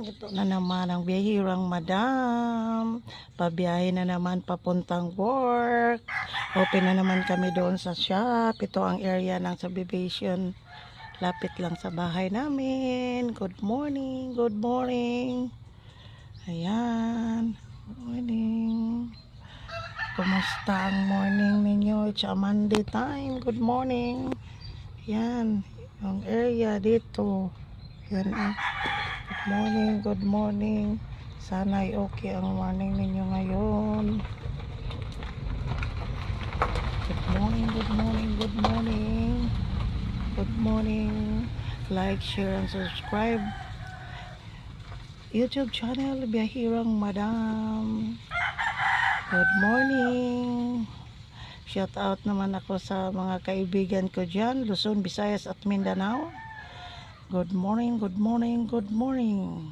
Ito na naman ang bihirang madam. Pabiyahe na naman papuntang work. Open na naman kami doon sa shop. Ito ang area ng subdivision. Lapit lang sa bahay namin. Good morning. Good morning. Ayan. Good morning. Kumusta ang morning ninyo? It's a Monday time. Good morning. Ayan. Ang area dito. Ayan ah. Good morning, good morning. Sana ay okay ang morning ninyo ngayon. Good morning, good morning, good morning. Good morning. Like, share, and subscribe. YouTube channel, Biyahirang Madam. Good morning. Shout out naman ako sa mga kaibigan ko dyan, Luzon, Visayas at Mindanao. Good morning, good morning, good morning.